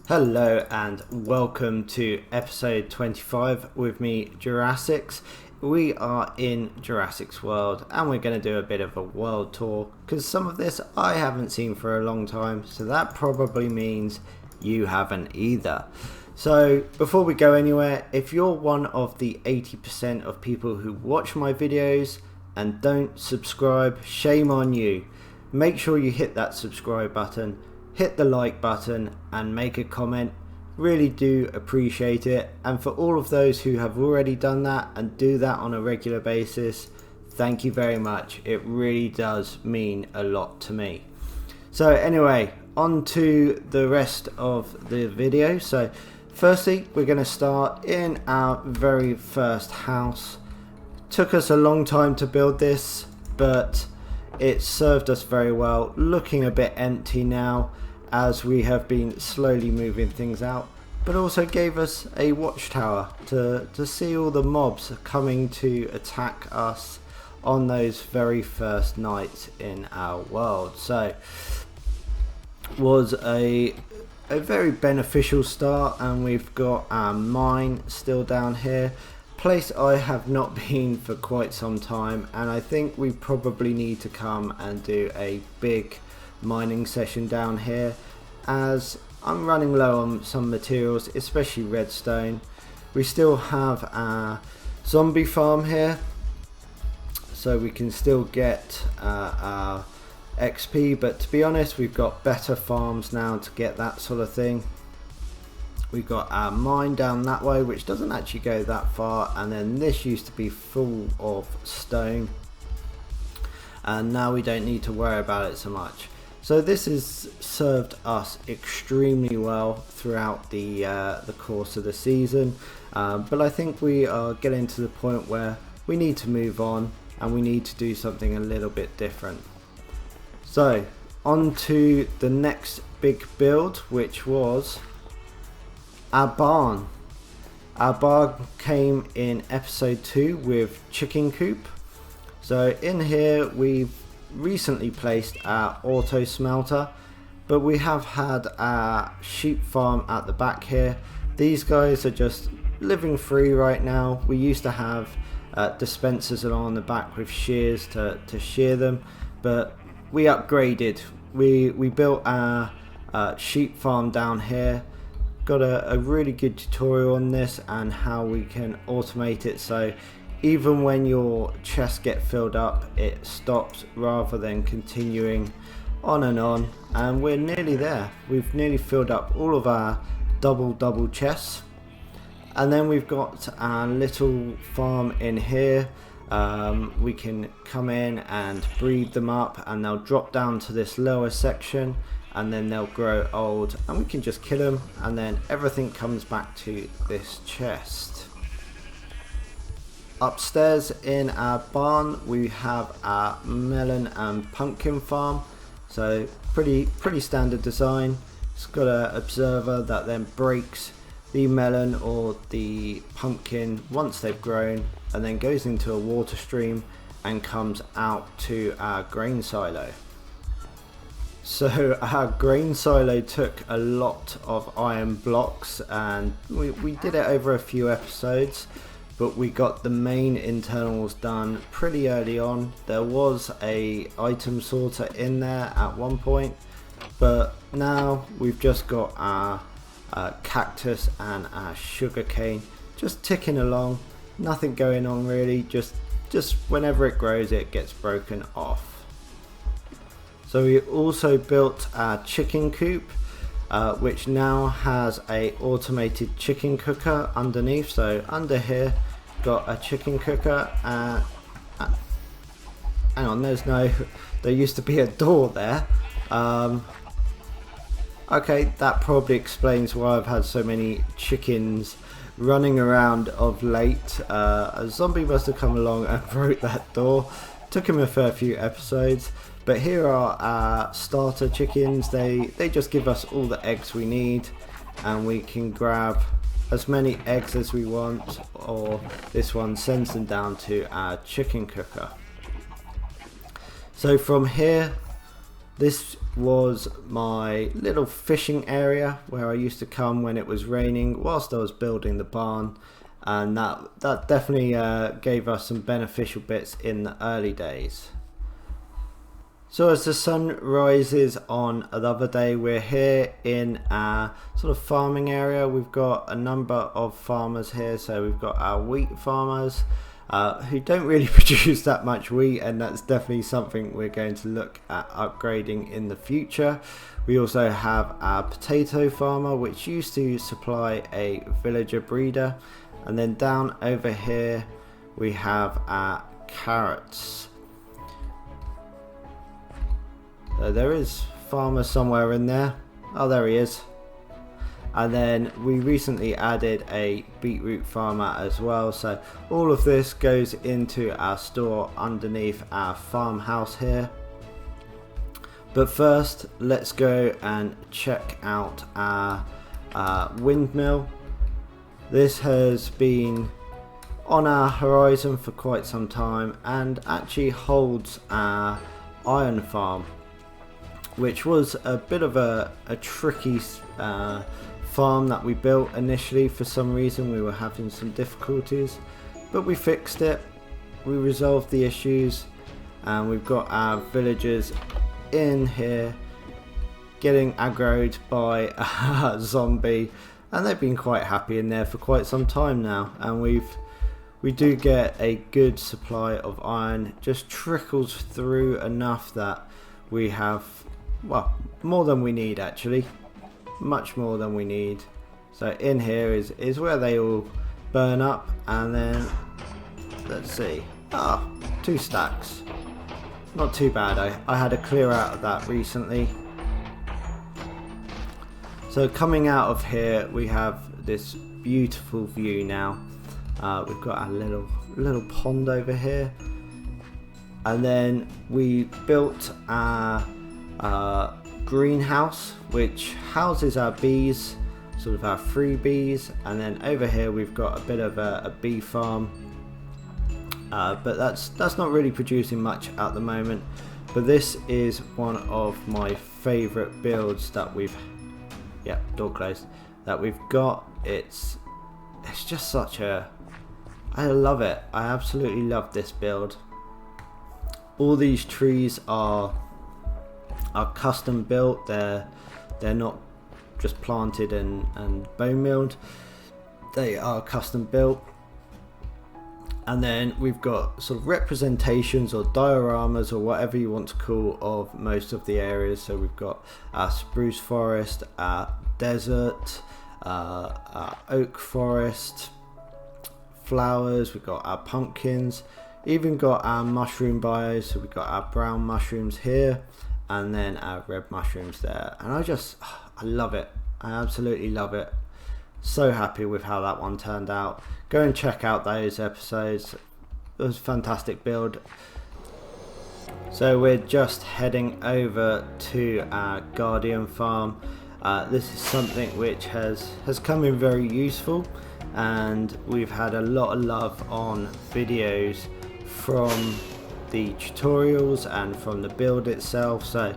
Hello and welcome to episode 25 with me, Juras6x. We are in Juras6x's world and we're going to do a bit of a world tour because some of this I haven't seen for a long time, so that probably means you haven't either. So before we go anywhere, if you're one of the 80% of people who watch my videos and don't subscribe, shame on you. Make sure you hit that subscribe button, hit the like button and make a comment. Really do appreciate it. And for all of those who have already done that and do that on a regular basis, thank you very much. It really does mean a lot to me. So anyway, on to the rest of the video. So firstly, we're going to start in our very first house. Took us a long time to build this, but it served us very well. Looking a bit empty now as we have been slowly moving things out, but also gave us a watchtower to see all the mobs coming to attack us on those very first nights in our world. So was a very beneficial start, and we've got our mine still down here, place I have not been for quite some time, and I think we probably need to come and do a big mining session down here as I'm running low on some materials, especially redstone. We still have our zombie farm here, so we can still get our XP, but to be honest, we've got better farms now to get that sort of thing. We've got our mine down that way, which doesn't actually go that far, and then this used to be full of stone, and now we don't need to worry about it so much. So this has served us extremely well throughout the course of the season, but I think we are getting to the point where we need to move on and we need to do something a little bit different. So on to the next big build, which was our barn. Our barn came in episode 2 with chicken coop. So in here we've recently placed our auto smelter, but we have had our sheep farm at the back here. These guys are just living free right now. We used to have dispensers along the back with shears to shear them, but we upgraded. We built our sheep farm down here. Got a really good tutorial on this and how we can automate it, so even when your chests get filled up, it stops rather than continuing on, and we're nearly there. We've nearly filled up all of our double chests, and then we've got our little farm in here. We can come in and breed them up, and they'll drop down to this lower section, and then they'll grow old, and we can just kill them, and then everything comes back to this chest. Upstairs in our barn we have our melon and pumpkin farm, so pretty standard design. It's got an observer that then breaks the melon or the pumpkin once they've grown, and then goes into a water stream and comes out to our grain silo. So our grain silo took a lot of iron blocks, and we did it over a few episodes, but we got the main internals done pretty early on. There was a item sorter in there at one point, but now we've just got our cactus and our sugarcane just ticking along. Nothing going on really, just whenever it grows it gets broken off. So we also built our chicken coop, which now has a automated chicken cooker underneath. So under here got a chicken cooker. Hang on, there used to be a door there. Okay, that probably explains why I've had so many chickens running around of late. A zombie must have come along and broke that door. Took him a fair few episodes. But here are our starter chickens. They just give us all the eggs we need, and we can grab as many eggs as we want, or this one sends them down to our chicken cooker. So from here This was my little fishing area where I used to come when it was raining whilst I was building the barn, and that definitely gave us some beneficial bits in the early days. So as the sun rises on another day, we're here in our sort of farming area. We've got a number of farmers here. So we've got our wheat farmers who don't really produce that much wheat, and that's definitely something we're going to look at upgrading in the future. We also have our potato farmer, which used to supply a villager breeder. And then down over here we have our carrots. So there is farmer somewhere in there. Oh, there he is. And then we recently added a beetroot farmer as well. So all of this goes into our store underneath our farmhouse here. But first, let's go and check out our windmill. This has been on our horizon for quite some time and actually holds our iron farm, which was a bit of a tricky farm that we built initially. For some reason we were having some difficulties, but we fixed it, we resolved the issues, and we've got our villagers in here getting aggroed by a zombie, and they've been quite happy in there for quite some time now. And we do get a good supply of iron, just trickles through enough that we have, well, more than we need actually, much more than we need. So in here is where they all burn up, and then let's see, 2 stacks, not too bad. I had a clear out of that recently. So coming out of here we have this beautiful view now. We've got our little pond over here, and then we built our greenhouse, which houses our bees, sort of our free bees. And then over here we've got a bit of a bee farm, but that's not really producing much at the moment. But this is one of my favorite builds that we've door closed, that we've got. It's just such a, I love it. I absolutely love this build. All these trees are custom built. They're not just planted and bone milled. They are custom built. And then we've got sort of representations or dioramas or whatever you want to call of most of the areas. So we've got our spruce forest, our desert, our oak forest, flowers, we've got our pumpkins, even got our mushroom bios. So we've got our brown mushrooms here, and then our red mushrooms there. And I love it. I absolutely love it. So happy with how that one turned out. Go and check out those episodes. It was a fantastic build. So we're just heading over to our guardian farm. This is something which has come in very useful, and we've had a lot of love on videos from the tutorials and from the build itself. So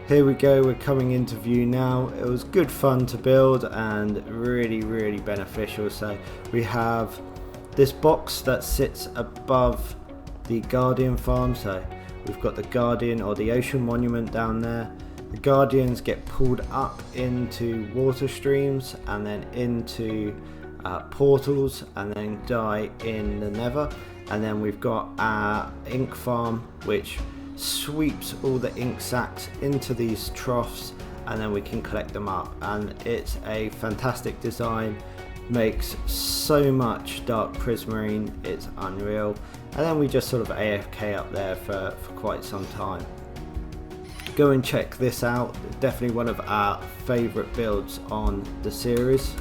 here we go, we're coming into view now. It was good fun to build and really beneficial. So we have this box that sits above the guardian farm. So we've got the guardian or the ocean monument down there. The guardians get pulled up into water streams and then into portals and then die in the nether. And then we've got our ink farm, which sweeps all the ink sacks into these troughs, and then we can collect them up. And it's a fantastic design, makes so much dark prismarine, it's unreal. And then we just sort of AFK up there for quite some time. Go and check this out, definitely one of our favourite builds on the series.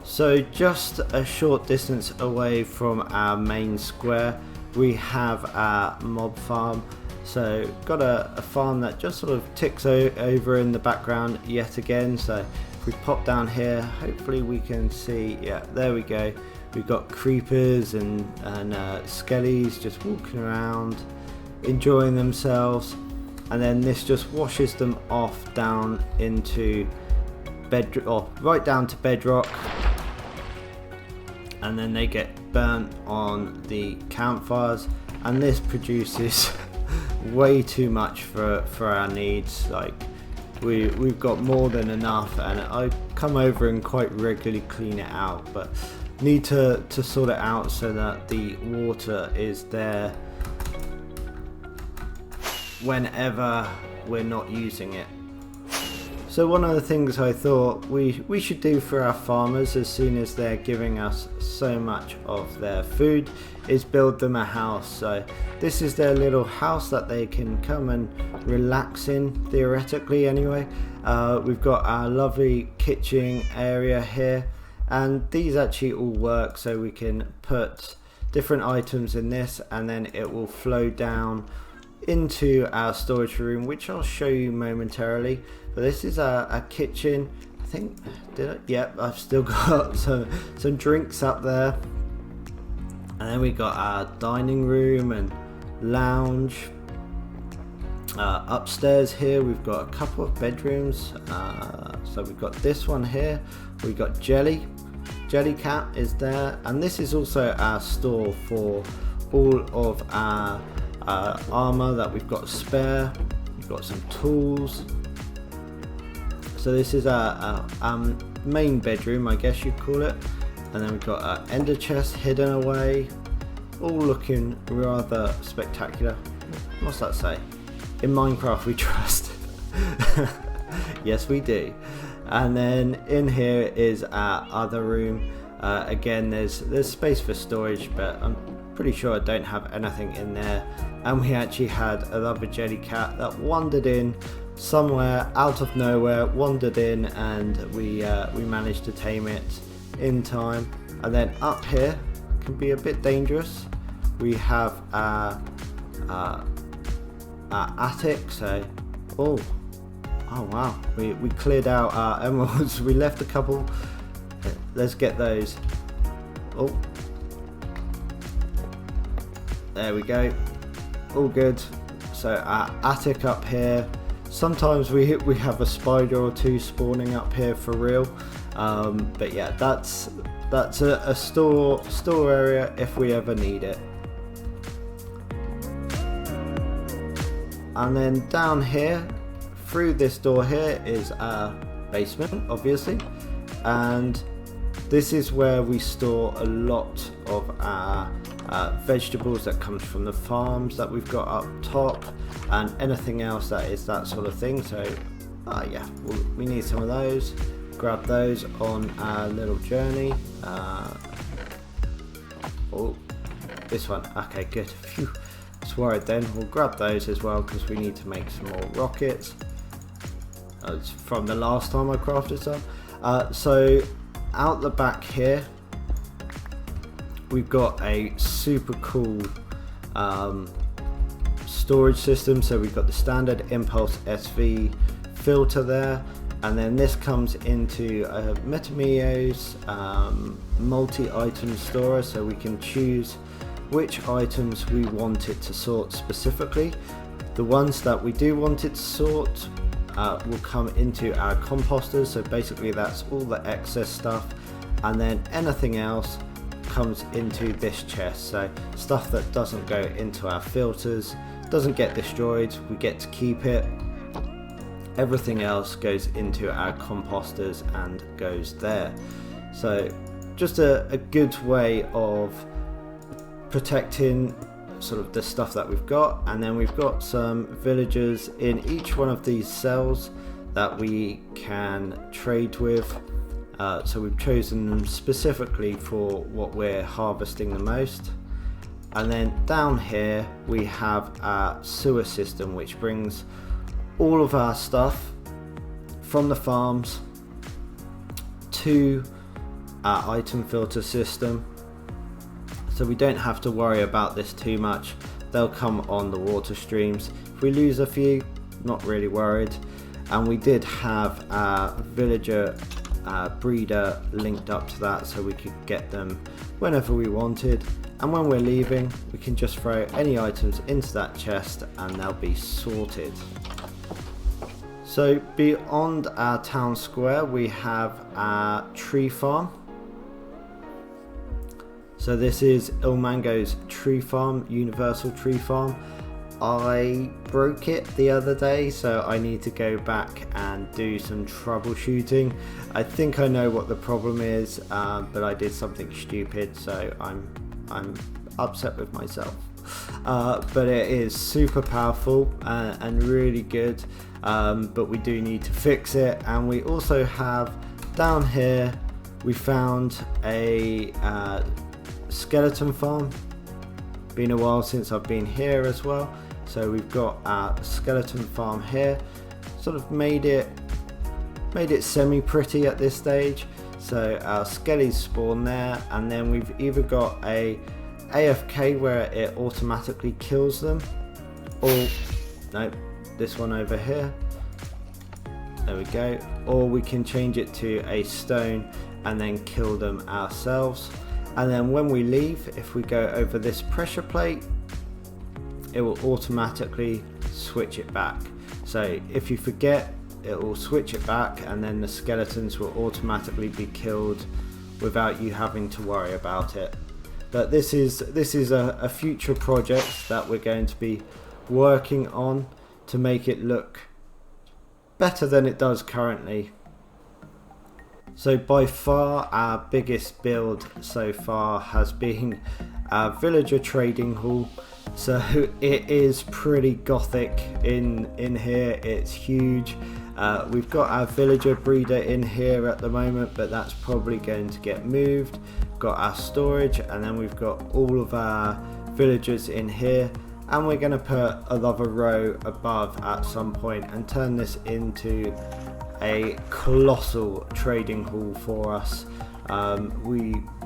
So just a short distance away from our main square we have our mob farm. So got a farm that just sort of ticks over in the background yet again. So if we pop down here, hopefully we can see, yeah, there we go. We've got creepers and skellies just walking around, enjoying themselves. and then this just washes them off down into right down to bedrock, and then they get burnt on the campfires, and this produces way too much for our needs. Like we've got more than enough, and I come over and quite regularly clean it out, but need to sort it out so that the water is there whenever we're not using it. So one of the things I thought we should do for our farmers, as soon as they're giving us so much of their food, is build them a house. So this is their little house that they can come and relax in, theoretically anyway. We've got our lovely kitchen area here, and these actually all work, so we can put different items in this, and then it will flow down into our storage room, which I'll show you momentarily. But this is a kitchen. I think, yep, I've still got some drinks up there, and then we got our dining room and lounge. Upstairs here we've got a couple of bedrooms. So we've got this one here. We got Jellycat is there, and this is also our store for all of our armor that we've got spare. We've got some tools. So this is our main bedroom, I guess you'd call it, and then we've got our ender chest hidden away, all looking rather spectacular. What's that say? In Minecraft we trust. Yes, we do. And then in here is our other room. Again, there's space for storage, but I'm pretty sure I don't have anything in there. And we actually had another Jellycat that wandered in somewhere out of nowhere, wandered in, and we managed to tame it in time. And then up here can be a bit dangerous. We have our attic. So oh wow, we cleared out our emeralds. We left a couple. Let's get those. Oh, there we go, all good. So our attic up here, sometimes we have a spider or two spawning up here for real, but yeah, that's a store area if we ever need it. And then down here through this door here is our basement, obviously, and this is where we store a lot of our vegetables that comes from the farms that we've got up top, and anything else that is that sort of thing. So yeah, we need some of those. Grab those on our little journey. Oh, this one. Okay, good. Phew. Just worried then. We'll grab those as well because we need to make some more rockets. It's from the last time I crafted some. So out the back here we've got a super cool storage system. So we've got the standard Impulse SV filter there, and then this comes into Metamio's multi-item storer, so we can choose which items we want it to sort specifically. The ones that we do want it to sort will come into our composters, so basically that's all the excess stuff, and then anything else comes into this chest. So stuff that doesn't go into our filters doesn't get destroyed, we get to keep it. Everything else goes into our composters and goes there. So just a good way of protecting sort of the stuff that we've got. And then we've got some villagers in each one of these cells that we can trade with. So we've chosen them specifically for what we're harvesting the most. And then down here we have our sewer system, which brings all of our stuff from the farms to our item filter system, so we don't have to worry about this too much. They'll come on the water streams. If we lose a few, not really worried. And we did have our villager breeder linked up to that, so we could get them whenever we wanted. and when we're leaving we can just throw any items into that chest and they'll be sorted. So beyond our town square we have our tree farm. So this is Ilmango's tree farm, universal tree farm. I broke it the other day, so I need to go back and do some troubleshooting. I think I know what the problem is, but I did something stupid, so I'm upset with myself. But it is super powerful and really good, but we do need to fix it. And we also have down here, we found a skeleton farm. Been a while since I've been here as well. So we've got our skeleton farm here, sort of made it semi-pretty at this stage. So our skellies spawn there, and then we've either got a AFK where it automatically kills them, or no, this one over here. There we go. Or we can change it to a stone and then kill them ourselves. And then when we leave, if we go over this pressure plate, it will automatically switch it back. So if you forget, it will switch it back, and then the skeletons will automatically be killed without you having to worry about it. But this is a future project that we're going to be working on to make it look better than it does currently. So by far our biggest build so far has been our villager trading hall. So it is pretty gothic in here, it's huge. We've got our villager breeder in here at the moment, but that's probably going to get moved. Got our storage, and then we've got all of our villagers in here, and we're going to put another row above at some point and turn this into a colossal trading hall for us.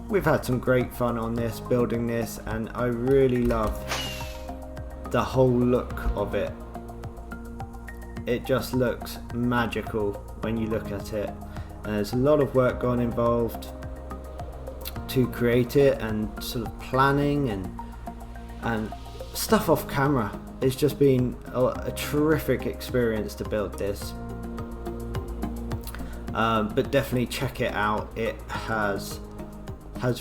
We've had some great fun on this, building this, and I really love the whole look of it. It just looks magical when you look at it, and there's a lot of work gone involved to create it, and sort of planning and stuff off camera. It's just been a terrific experience to build this. But definitely check it out. It has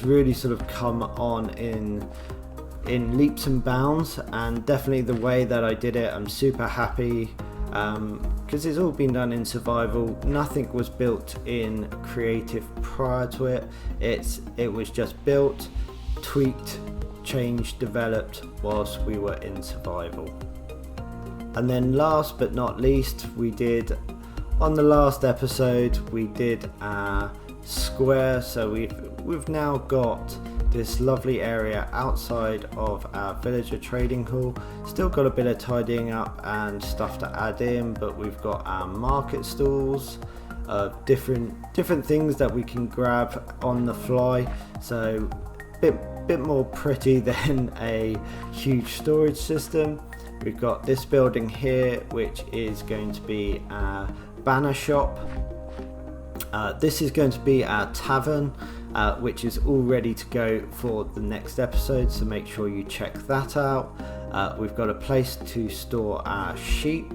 really sort of come on in leaps and bounds, and definitely the way that I did it, I'm super happy, because it's all been done in survival. Nothing was built in creative prior to it. It was just built, tweaked, changed, developed whilst we were in survival. And then last but not least, on the last episode we did our square. So we've now got this lovely area outside of our villager trading hall. Still got a bit of tidying up and stuff to add in, but we've got our market stalls, different things that we can grab on the fly. So bit more pretty than a huge storage system. We've got this building here, which is going to be our banner shop. This is going to be our tavern, which is all ready to go for the next episode, so make sure you check that out. We've got a place to store our sheep,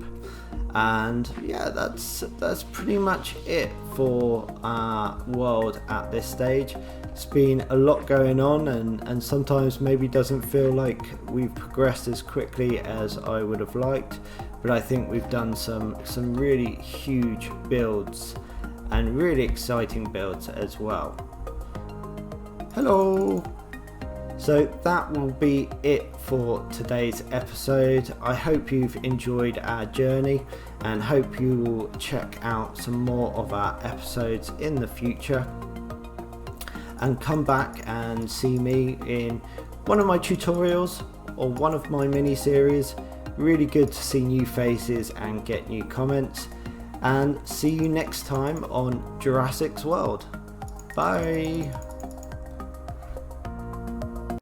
and yeah, that's pretty much it for our world at this stage. It's been a lot going on, and sometimes maybe doesn't feel like we've progressed as quickly as I would have liked, but I think we've done some really huge builds and really exciting builds as well. Hello! So that will be it for today's episode. I hope you've enjoyed our journey, and hope you will check out some more of our episodes in the future, and come back and see me in one of my tutorials or one of my mini series. Really good to see new faces and get new comments, and see you next time on Juras6x's World. Bye!